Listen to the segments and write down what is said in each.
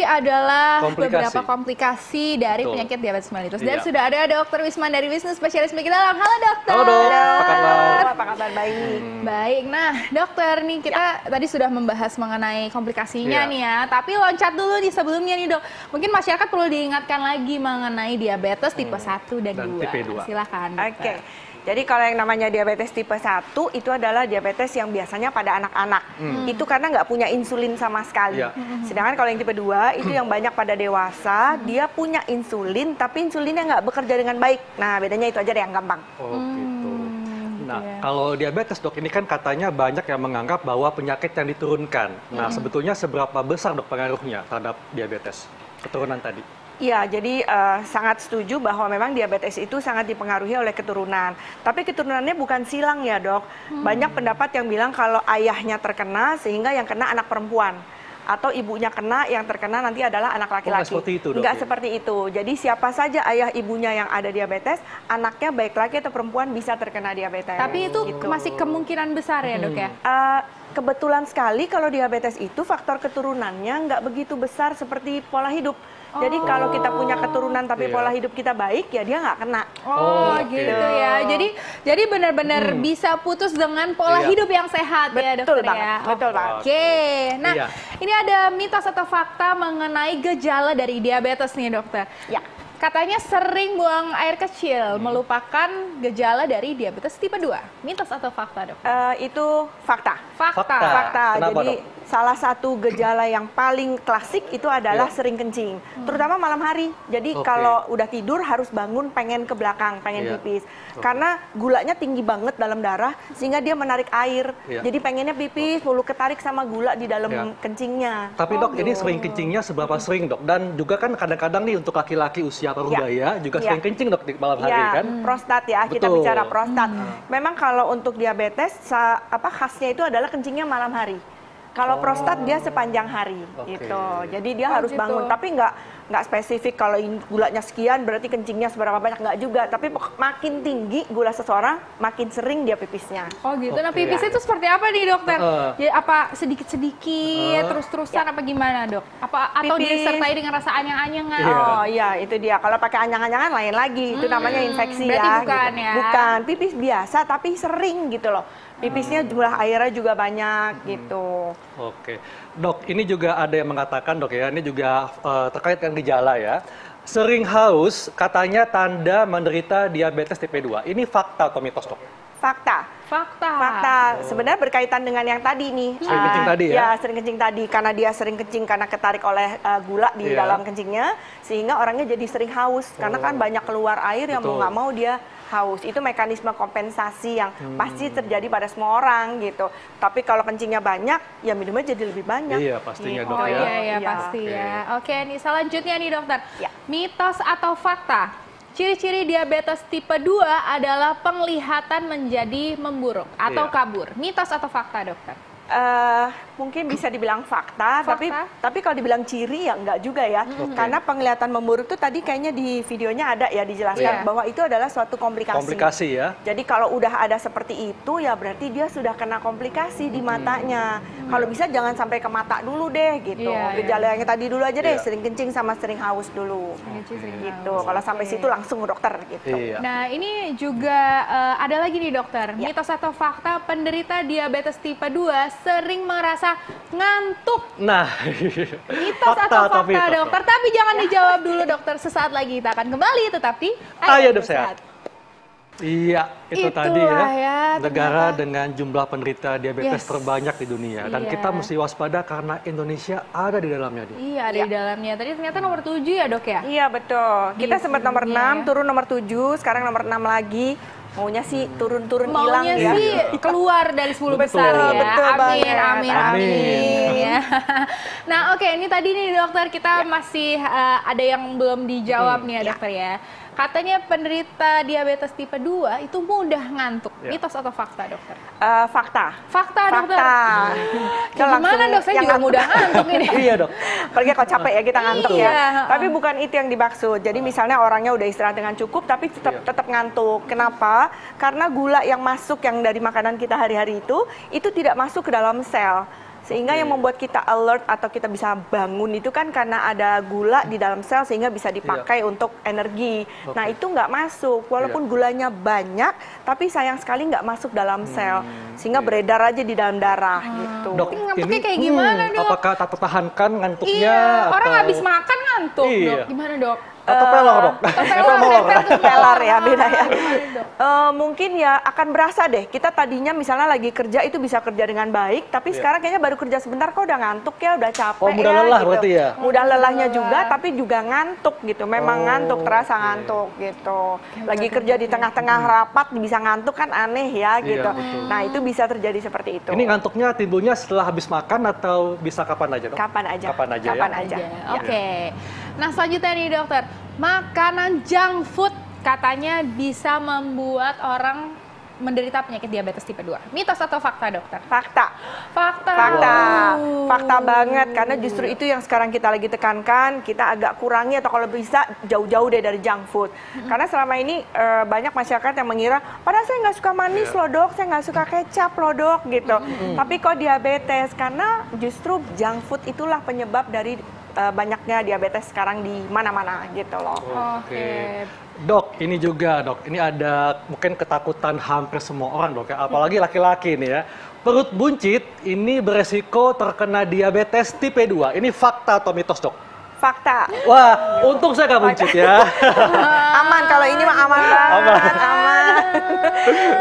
adalah beberapa komplikasi dari penyakit diabetes mellitus. Dan sudah ada Dokter Wisman dari Wisnu Spesialis Penyakit Dalam. Halo dokter. Halo dok, apa kabar? Apa kabar? Baik. Baik, nah dokter nih kita tadi sudah membahas mengenai komplikasinya nih ya. Tapi loncat dulu nih sebelumnya nih dok. Mungkin masyarakat perlu diingatkan lagi mengenai diabetes tipe 1 dan 2. Tipe 2. Silakan. Oke. Jadi kalau yang namanya diabetes tipe 1 itu adalah diabetes yang biasanya pada anak-anak. Itu karena nggak punya insulin sama sekali. Sedangkan kalau yang tipe 2 itu yang banyak pada dewasa, dia punya insulin tapi insulinnya nggak bekerja dengan baik. Nah bedanya itu aja deh yang gampang. Oh gitu. Nah kalau diabetes dok, ini kan katanya banyak yang menganggap bahwa penyakit yang diturunkan. Nah sebetulnya seberapa besar dok pengaruhnya terhadap diabetes keturunan tadi? Iya, jadi sangat setuju bahwa memang diabetes itu sangat dipengaruhi oleh keturunan. Tapi keturunannya bukan silang ya dok. Banyak pendapat yang bilang kalau ayahnya terkena sehingga yang kena anak perempuan. Atau ibunya kena, yang terkena nanti adalah anak laki-laki. Seperti itu dok? Enggak seperti itu. Jadi siapa saja ayah ibunya yang ada diabetes, anaknya baik laki atau perempuan bisa terkena diabetes. Tapi itu masih kemungkinan besar ya dok ya? Kebetulan sekali kalau diabetes itu faktor keturunannya nggak begitu besar seperti pola hidup. Jadi kalau kita punya keturunan tapi pola hidup kita baik, ya dia nggak kena. Gitu ya. Jadi benar-benar bisa putus dengan pola hidup yang sehat ya dokter ya. Betul banget. Oke. Nah, ini ada mitos atau fakta mengenai gejala dari diabetes nih dokter. Ya. Katanya sering buang air kecil melupakan gejala dari diabetes tipe 2. Mitos atau fakta, dok? Itu fakta. Fakta. Kenapa, Jadi dok? salah satu gejala yang paling klasik itu adalah sering kencing. Terutama malam hari. Jadi kalau udah tidur harus bangun pengen ke belakang, pengen pipis. Karena gulanya tinggi banget dalam darah sehingga dia menarik air. Jadi pengennya pipis, mulu ketarik sama gula di dalam kencingnya. Tapi dok, ini sering kencingnya seberapa sering dok? Dan juga kan kadang-kadang nih untuk laki-laki usia parubaya juga sering kencing dok di malam hari kan? Prostat ya, kita bicara prostat. Memang kalau untuk diabetes khasnya itu adalah kencingnya malam hari. Kalau prostat dia sepanjang hari gitu. Jadi dia harus bangun, tapi nggak spesifik kalau gulanya sekian berarti kencingnya seberapa banyak, nggak juga. Tapi makin tinggi gula seseorang, makin sering dia pipisnya. Oh gitu. Nah pipisnya itu seperti apa nih dokter? Jadi apa sedikit-sedikit, terus-terusan apa gimana dok? Atau disertai dengan rasa anyang-anyangan? Oh iya, itu dia. Kalau pakai anyang-anyangan lain lagi, itu namanya infeksi. Berarti ya. bukan gitu. ya? Bukan, pipis biasa tapi sering gitu loh. Pipisnya jumlah airnya juga banyak gitu. Oke, dok, ini juga ada yang mengatakan dok ya, ini juga terkait dengan gejala ya. Sering haus katanya tanda menderita diabetes tipe 2. Ini fakta atau mitos dok? Fakta. Sebenarnya berkaitan dengan yang tadi nih. Sering kencing tadi ya? Ya, sering kencing tadi. Karena dia sering kencing karena ketarik oleh gula di dalam kencingnya. Sehingga orangnya jadi sering haus. Karena kan banyak keluar air yang mau nggak mau dia haus. Itu mekanisme kompensasi yang pasti terjadi pada semua orang gitu. Tapi kalau kencingnya banyak, ya minumnya jadi lebih banyak. Iya, pastinya dok ya. Iya, pasti ya. Oke, nih selanjutnya nih dokter. Mitos atau fakta? Ciri-ciri diabetes tipe 2 adalah penglihatan menjadi memburuk atau kabur. Mitos atau fakta, dokter? Mungkin bisa dibilang fakta. Tapi kalau dibilang ciri ya enggak juga ya. Karena penglihatan memburuk itu tadi kayaknya di videonya ada ya dijelaskan bahwa itu adalah suatu komplikasi. Komplikasi ya. Jadi kalau udah ada seperti itu ya berarti dia sudah kena komplikasi di matanya. Kalau bisa jangan sampai ke mata dulu deh gitu. Gejala yang tadi dulu aja deh, sering kencing sama sering haus dulu. Gitu. Kalau sampai situ langsung ke dokter gitu. Nah, ini juga ada lagi nih dokter. Mitos atau fakta penderita diabetes tipe 2 sering merasa ngantuk. Nah, mitos atau fakta dokter? Tapi jangan dijawab dulu dokter. Sesaat lagi kita akan kembali, tetapi Ayo Hidup Sehat. Iya, itu tadi ya. Negara dengan jumlah penderita diabetes terbanyak di dunia. Dan kita mesti waspada karena Indonesia ada di dalamnya. Iya, ada di dalamnya. Tadi ternyata nomor 7 ya dok ya? Iya, betul. Kita sempat nomor 6, turun nomor 7, sekarang nomor 6 lagi. Maunya sih turun-turun hilang ya. Maunya sih keluar dari 10 besar ya. Betul Amin. Nah oke, ini tadi nih dokter kita masih ada yang belum dijawab nih ya dokter ya. Katanya penderita diabetes tipe 2 itu mudah ngantuk. Mitos atau fakta dokter? Fakta. Fakta dokter? Gimana dok? Saya juga mudah ngantuk ini. Iya dok. Apalagi kalau capek ya kita ngantuk ya. Tapi bukan itu yang dimaksud. Jadi misalnya orangnya udah istirahat dengan cukup tapi tetap ngantuk. Kenapa? Karena gula yang masuk yang dari makanan kita hari-hari itu tidak masuk ke dalam sel. Sehingga yang membuat kita alert atau kita bisa bangun itu kan karena ada gula di dalam sel sehingga bisa dipakai untuk energi. Nah itu nggak masuk, walaupun gulanya banyak, tapi sayang sekali nggak masuk dalam sel, sehingga beredar aja di dalam darah gitu. Dok, ngantuknya kayak gimana, Dok? Apakah tak tertahankan ngantuknya? Iya, orang atau... habis makan ngantuk, Iya. Dok. Gimana, Dok? Atau pelor, Dok? Atau molor? Pelar ya, beda ya. Mungkin ya akan berasa deh, kita tadinya misalnya lagi kerja itu bisa kerja dengan baik, tapi sekarang kayaknya baru kerja sebentar kok udah ngantuk ya, udah capek mudah ya. lelah gitu. berarti ya? Mudah lelahnya juga, tapi juga ngantuk gitu, memang ngantuk, terasa ngantuk gitu. Lagi kerja di tengah-tengah rapat bisa ngantuk kan aneh ya gitu. betul. Nah itu bisa terjadi seperti itu. Ini ngantuknya timbulnya setelah habis makan atau bisa kapan aja, Dok? Kapan aja. Kapan aja, Kapan ya? aja. Oke. Nah, selanjutnya nih, Dokter. Makanan junk food katanya bisa membuat orang menderita penyakit diabetes tipe 2. Mitos atau fakta, Dokter? Fakta. Fakta. Fakta banget, karena justru itu yang sekarang kita lagi tekankan, kita agak kurangi atau kalau bisa jauh-jauh deh dari junk food. Karena selama ini banyak masyarakat yang mengira, padahal saya nggak suka manis loh dok, saya nggak suka kecap loh dok gitu. Tapi kok diabetes? Karena justru junk food itulah penyebab dari banyaknya diabetes sekarang di mana-mana gitu loh. Oke. Dok, ini juga dok, ini ada mungkin ketakutan hampir semua orang dok ya, apalagi laki-laki nih ya. Perut buncit ini beresiko terkena diabetes tipe 2. Ini fakta atau mitos dok? Fakta. Wah, untung saya nggak buncit ya. Aman, kalau ini mah aman banget, aman.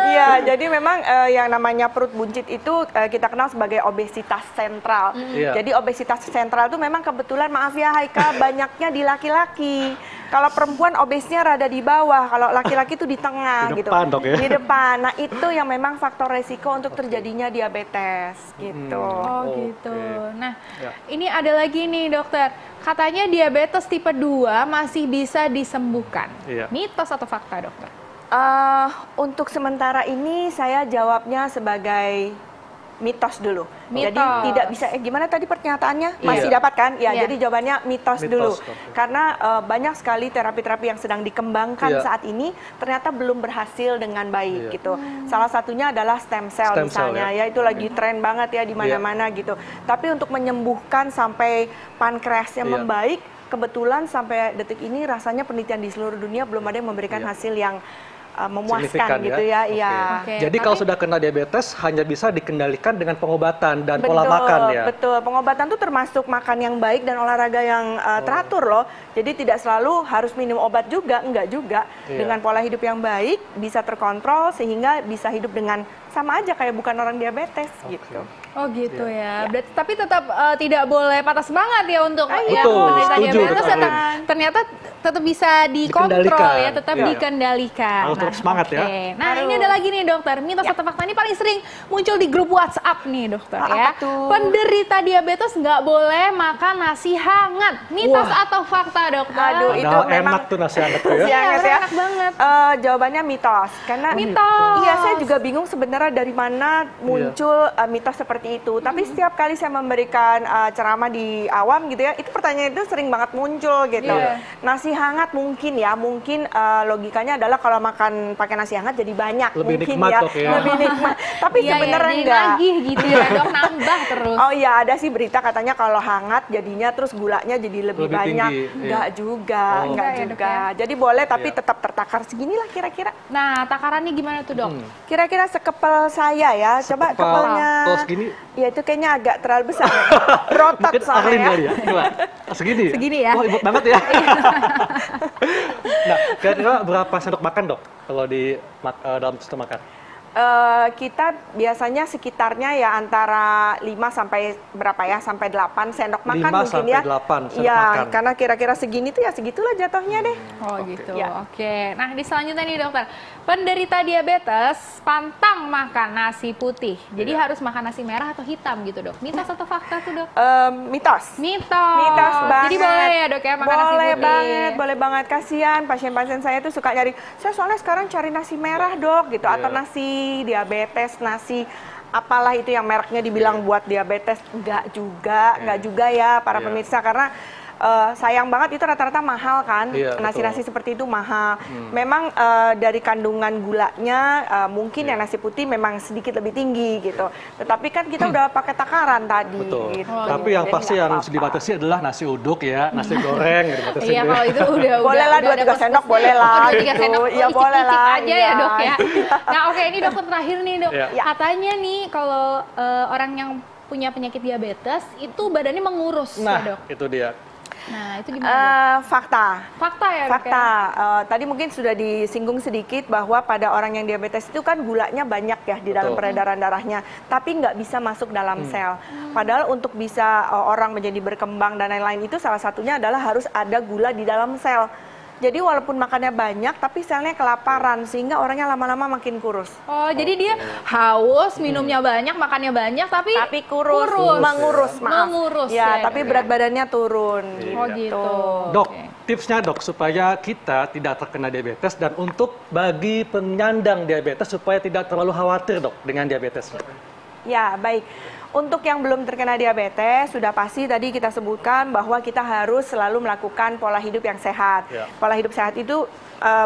Iya, jadi memang yang namanya perut buncit itu kita kenal sebagai obesitas sentral. Jadi obesitas sentral itu memang kebetulan, maaf ya Haika, banyaknya di laki-laki. Kalau perempuan obesnya rada di bawah, kalau laki-laki itu di tengah Di gitu. depan, dok, ya? Di depan. Nah, itu yang memang faktor resiko untuk terjadinya diabetes gitu. Oh gitu. Nah, Ya. ini ada lagi nih dokter. Katanya diabetes tipe 2 masih bisa disembuhkan. Iya. Mitos atau fakta, dokter? Untuk sementara ini saya jawabnya sebagai mitos dulu. Mitos. Jadi tidak bisa, gimana tadi pernyataannya? Masih Iya. dapat kan? Ya, Iya. jadi jawabannya mitos Mitos, dulu. oke. Karena banyak sekali terapi-terapi yang sedang dikembangkan Iya. saat ini ternyata belum berhasil dengan baik Iya. gitu. Salah satunya adalah stem cell Stem cell, misalnya, ya. ya itu lagi tren banget ya di mana-mana gitu. Tapi untuk menyembuhkan sampai pankreasnya Iya. membaik, kebetulan sampai detik ini rasanya penelitian di seluruh dunia belum ada yang memberikan Iya. hasil yang memuaskan Signifikan, gitu ya. Oke. Iya. Oke, Jadi kalau tapi- sudah kena diabetes hanya bisa dikendalikan dengan pengobatan dan pola makan ya. Betul, pengobatan tuh termasuk makan yang baik dan olahraga yang teratur loh. Jadi tidak selalu harus minum obat juga, enggak juga. Iya. Dengan pola hidup yang baik bisa terkontrol sehingga bisa hidup dengan sama aja kayak bukan orang diabetes gitu. Oh gitu ya. Berarti, tapi tetap tidak boleh patah semangat ya untuk yang Betul, menderita setuju, diabetes. betul. Ternyata tetap bisa dikontrol Dikendalikan. ya, tetap Iya. dikendalikan. Harus tetap semangat ya. oke. Nah ini ada lagi nih dokter, mitos atau fakta ini paling sering muncul di grup WhatsApp nih dokter ya. Apa tuh? Penderita diabetes nggak boleh makan nasi hangat. Mitos atau fakta dokter? Aduh, itu Padahal memang enak tuh nasi hangat tuh ya. nasi hangat ya. enak banget. Jawabannya mitos. Karena Mitos. Iya, saya juga bingung sebenarnya dari mana muncul mitos seperti itu. Tapi setiap kali saya memberikan ceramah di awam gitu ya, itu pertanyaan itu sering banget muncul gitu. Iya. Nasi hangat mungkin ya, mungkin logikanya adalah kalau makan pakai nasi hangat jadi banyak Lebih mungkin nikmat, ya. Dok, ya. Lebih nikmat. Tapi Iya, sebenarnya jadi enggak. nagih gitu ya dok, nambah terus. Oh iya, ada sih berita katanya kalau hangat jadinya terus gulanya jadi lebih Lebih banyak. tinggi, iya. Enggak juga, Oh. enggak Enggak ya, Dok, juga. Jadi boleh tapi tetap tertakar seginilah kira-kira. Nah takarannya gimana tuh dok? Kira-kira sekepel saya ya. Coba Sekepal. kepelnya. Oh, segini? Ya itu kayaknya agak terlalu besar. Berotot Mungkin soalnya Arlin ya. kali ya. Coba. Segini ya? Segini ya. Wah, hebat banget ya. Nah, kira-kira berapa sendok makan dok kalau di dalam sistem makan? Kita biasanya sekitarnya ya antara 5 sampai berapa ya, sampai 8 sendok makan 5 mungkin sampai ya. 8 sendok Iya, makan. karena kira-kira segini tuh ya segitulah jatuhnya deh. Oh gitu, Ya. oke. Nah di selanjutnya nih dokter, penderita diabetes pantang makan nasi putih. Jadi harus makan nasi merah atau hitam gitu dok? Mitos atau fakta tuh dok? Mitos. Mitos. Mitos banget. Jadi boleh ya dok ya makan nasi Boleh putih? banget, boleh banget. Kasihan pasien-pasien saya tuh suka nyari, saya soalnya sekarang cari nasi merah dok gitu, atau nasi diabetes, nasi apalah itu yang mereknya dibilang buat diabetes. Enggak juga ya para pemirsa, karena sayang banget itu rata-rata mahal kan, Iya, nasi-nasi betul. seperti itu mahal. Memang dari kandungan gulanya mungkin yang nasi putih memang sedikit lebih tinggi gitu. Tetapi kan kita udah pakai takaran tadi. Betul. Gitu. Tapi yang Jadi pasti nggak yang harus apa-apa. dibatasi adalah nasi uduk ya, nasi goreng gitu dibatasi. Iya, kalau itu udah Boleh lah, udah 2-3 ada sendok plus-plusnya. boleh lah, Oh, 2-3 gitu. sendok. Oh, Iya, boleh icip-icip lah, aja ya, iya. Dok ya. Nah, oke, ini dokter terakhir nih, Dok. Iya. Katanya nih kalau orang yang punya penyakit diabetes itu badannya mengurus Nah, ya, Dok. itu dia. Nah, itu gimana, Dok? Fakta. Fakta ya, Dok, Fakta. ya? Tadi mungkin sudah disinggung sedikit bahwa pada orang yang diabetes itu kan gulanya banyak ya di dalam Betul. peredaran darahnya, tapi nggak bisa masuk dalam sel. Padahal untuk bisa orang menjadi berkembang dan lain-lain itu salah satunya adalah harus ada gula di dalam sel. Jadi walaupun makannya banyak, tapi selnya kelaparan sehingga orangnya lama-lama makin kurus. Oh, jadi dia haus, minumnya banyak, makannya banyak, tapi Kurus, mengurus, maaf. Mengurus, ya, ya, tapi Dok, berat ya. badannya turun. Oh, gitu. Dok, Oke. tipsnya dok supaya kita tidak terkena diabetes dan untuk bagi penyandang diabetes supaya tidak terlalu khawatir dok dengan diabetes. Ya, baik. Untuk yang belum terkena diabetes, sudah pasti tadi kita sebutkan bahwa kita harus selalu melakukan pola hidup yang sehat. Ya. Pola hidup sehat itu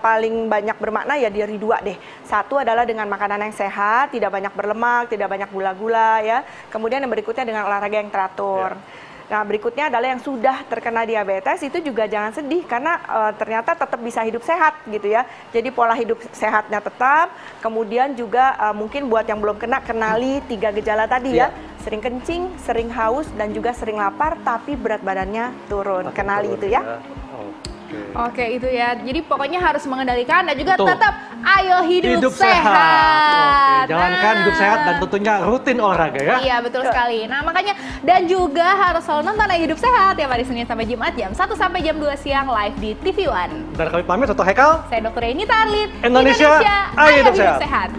paling banyak bermakna ya dari dua deh. Satu adalah dengan makanan yang sehat, tidak banyak berlemak, tidak banyak gula-gula ya. Kemudian yang berikutnya dengan olahraga yang teratur. Nah, berikutnya adalah yang sudah terkena diabetes itu juga jangan sedih karena ternyata tetap bisa hidup sehat gitu ya. Jadi pola hidup sehatnya tetap, kemudian juga mungkin buat yang belum kena, kenali 3 gejala tadi ya. Sering kencing, sering haus, dan juga sering lapar, tapi berat badannya turun. Kenali itu ya. Oke, itu ya. Jadi pokoknya harus mengendalikan dan juga Betul. tetap ayo hidup sehat. Oke, jalankan hidup sehat dan tentunya rutin olahraga ya. Iya, betul sekali. Nah, makanya dan juga harus selalu nonton Ayo Hidup Sehat ya, hari Senin sampai Jumat jam 1 sampai jam 2 siang live di TV One. Dan kami pamit, Dr. Haikal. Saya Dr. Renita Arlin. Indonesia, ayo hidup sehat.